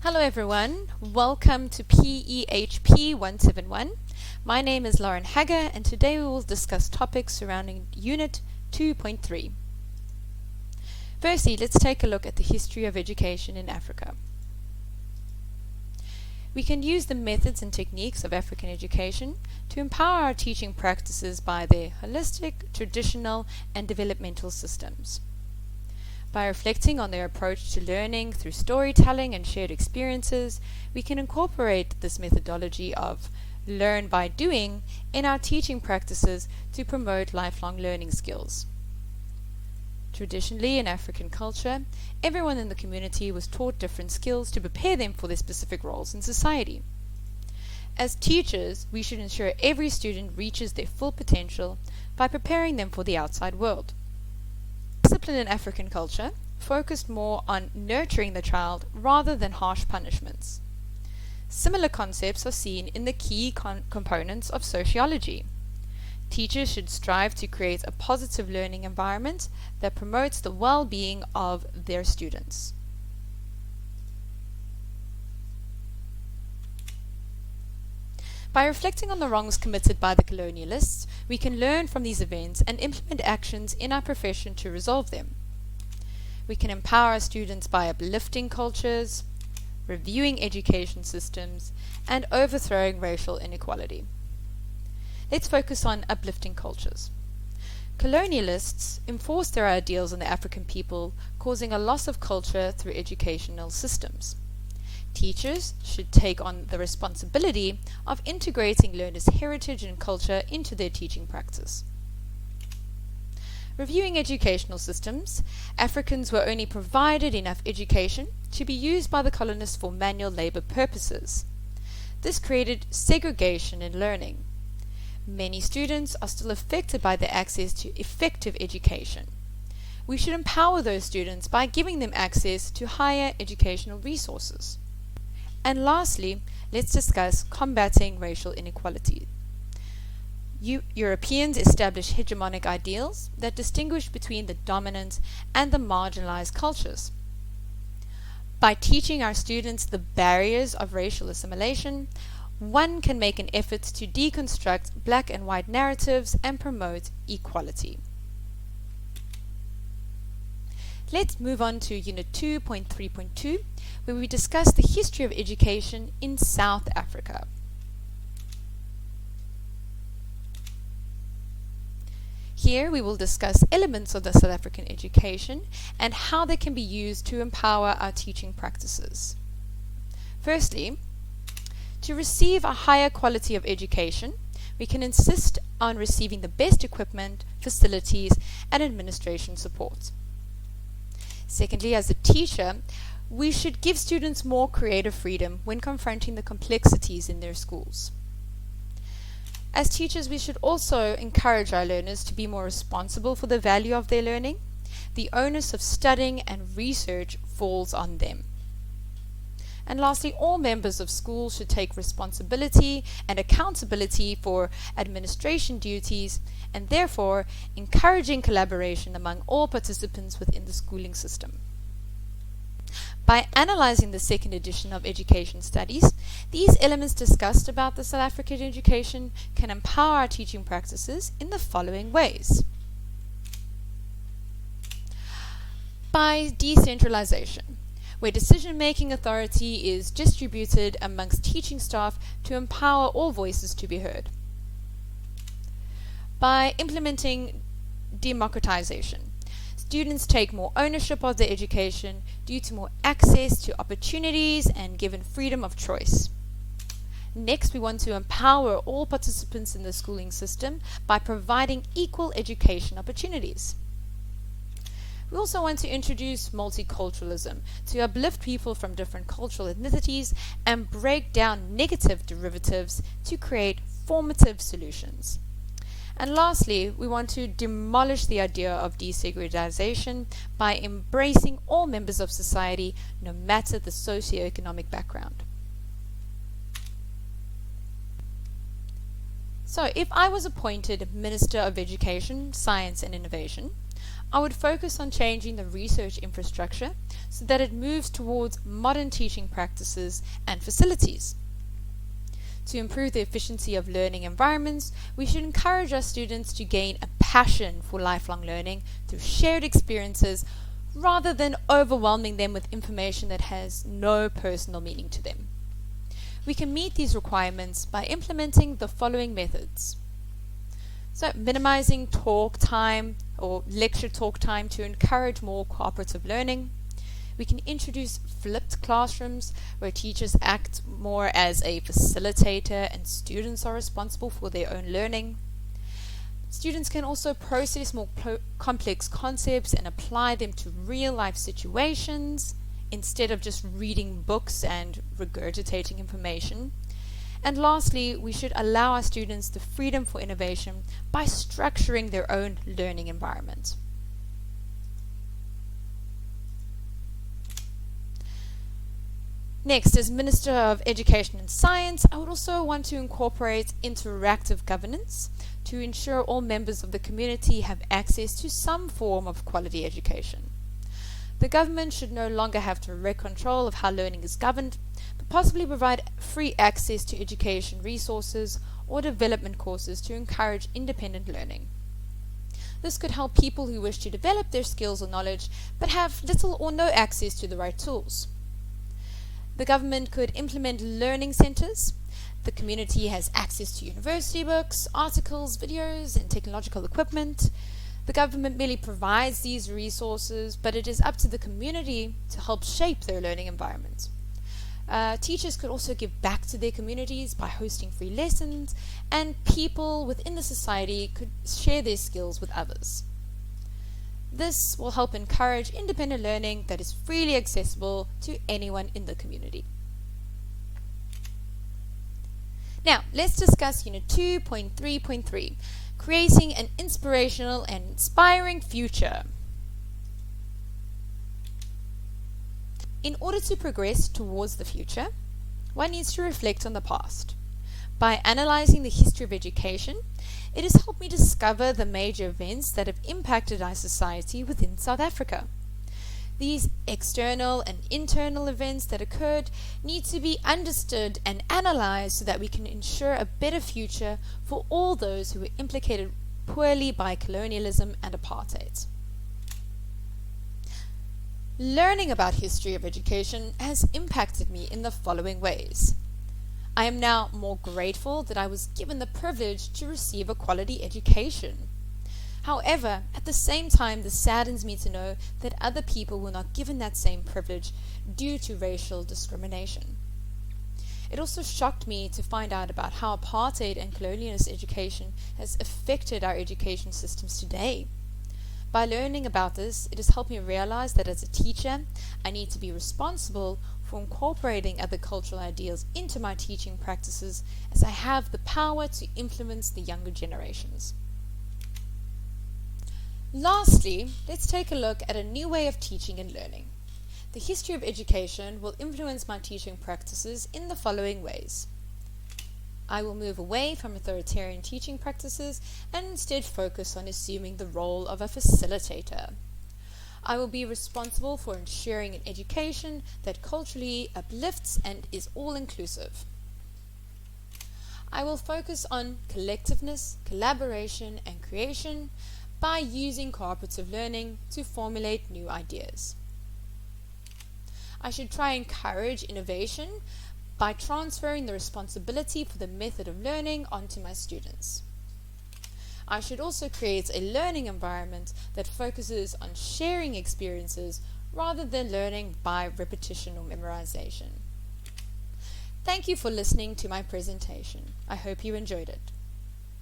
Hello everyone, welcome to PEHP171. My name is Lauren Hagger and today we will discuss topics surrounding Unit 2.3. Firstly, let's take a look at the history of education in Africa. We can use the methods and techniques of African education to empower our teaching practices by their holistic, traditional, and developmental systems. By reflecting on their approach to learning through storytelling and shared experiences, we can incorporate this methodology of learn by doing in our teaching practices to promote lifelong learning skills. Traditionally, in African culture, everyone in the community was taught different skills to prepare them for their specific roles in society. As teachers, we should ensure every student reaches their full potential by preparing them for the outside world. Discipline in African culture focused more on nurturing the child rather than harsh punishments. Similar concepts are seen in the key components of sociology. Teachers should strive to create a positive learning environment that promotes the well-being of their students. By reflecting on the wrongs committed by the colonialists, we can learn from these events and implement actions in our profession to resolve them. We can empower our students by uplifting cultures, reviewing education systems, and overthrowing racial inequality. Let's focus on uplifting cultures. Colonialists enforced their ideals on the African people, causing a loss of culture through educational systems. Teachers should take on the responsibility of integrating learners' heritage and culture into their teaching practice. Reviewing educational systems, Africans were only provided enough education to be used by the colonists for manual labor purposes. This created segregation in learning. Many students are still affected by their access to effective education. We should empower those students by giving them access to higher educational resources. And lastly, let's discuss combating racial inequality. Europeans established hegemonic ideals that distinguish between the dominant and the marginalized cultures. By teaching our students the barriers of racial assimilation, one can make an effort to deconstruct black and white narratives and promote equality. Let's move on to Unit 2.3.2, where we discuss the history of education in South Africa. Here we will discuss elements of the South African education and how they can be used to empower our teaching practices. Firstly, to receive a higher quality of education, we can insist on receiving the best equipment, facilities, and administration support. Secondly, as a teacher, we should give students more creative freedom when confronting the complexities in their schools. As teachers, we should also encourage our learners to be more responsible for the value of their learning. The onus of studying and research falls on them. And lastly, all members of schools should take responsibility and accountability for administration duties, and therefore encouraging collaboration among all participants within the schooling system. By analyzing the second edition of Education Studies, these elements discussed about the South African education can empower our teaching practices in the following ways. By decentralization, where decision-making authority is distributed amongst teaching staff to empower all voices to be heard. By implementing democratization, students take more ownership of their education due to more access to opportunities and given freedom of choice. Next, we want to empower all participants in the schooling system by providing equal education opportunities. We also want to introduce multiculturalism to uplift people from different cultural ethnicities and break down negative derivatives to create formative solutions. And lastly, we want to demolish the idea of desegregation by embracing all members of society, no matter the socioeconomic background. So, if I was appointed Minister of Education, Science and Innovation, I would focus on changing the research infrastructure so that it moves towards modern teaching practices and facilities. To improve the efficiency of learning environments, we should encourage our students to gain a passion for lifelong learning through shared experiences rather than overwhelming them with information that has no personal meaning to them. We can meet these requirements by implementing the following methods. So, minimizing talk time or lecture talk time to encourage more cooperative learning. We can introduce flipped classrooms where teachers act more as a facilitator and students are responsible for their own learning. Students can also process more complex concepts and apply them to real-life situations instead of just reading books and regurgitating information. And lastly, we should allow our students the freedom for innovation by structuring their own learning environment. Next, as Minister of Education and Science, I would also want to incorporate interactive governance to ensure all members of the community have access to some form of quality education. The government should no longer have direct control of how learning is governed, but possibly provide free access to education resources or development courses to encourage independent learning. This could help people who wish to develop their skills or knowledge but have little or no access to the right tools. The government could implement learning centers. The community has access to university books, articles, videos, and technological equipment. The government merely provides these resources, but it is up to the community to help shape their learning environment. Teachers could also give back to their communities by hosting free lessons, and people within the society could share their skills with others. This will help encourage independent learning that is freely accessible to anyone in the community. Now, let's discuss Unit 2.3.3, Creating an Inspirational and Inspiring Future. In order to progress towards the future, one needs to reflect on the past. By analyzing the history of education, it has helped me discover the major events that have impacted our society within South Africa. These external and internal events that occurred need to be understood and analyzed so that we can ensure a better future for all those who were implicated poorly by colonialism and apartheid. Learning about history of education has impacted me in the following ways. I am now more grateful that I was given the privilege to receive a quality education. However, at the same time, this saddens me to know that other people were not given that same privilege due to racial discrimination. It also shocked me to find out about how apartheid and colonialist education has affected our education systems today. By learning about this, it has helped me realize that as a teacher, I need to be responsible for incorporating other cultural ideals into my teaching practices, as I have the power to influence the younger generations. Lastly, let's take a look at a new way of teaching and learning. The history of education will influence my teaching practices in the following ways. I will move away from authoritarian teaching practices and instead focus on assuming the role of a facilitator. I will be responsible for ensuring an education that culturally uplifts and is all-inclusive. I will focus on collectiveness, collaboration, and creation by using cooperative learning to formulate new ideas. I should try and encourage innovation by transferring the responsibility for the method of learning onto my students. I should also create a learning environment that focuses on sharing experiences rather than learning by repetition or memorization. Thank you for listening to my presentation. I hope you enjoyed it.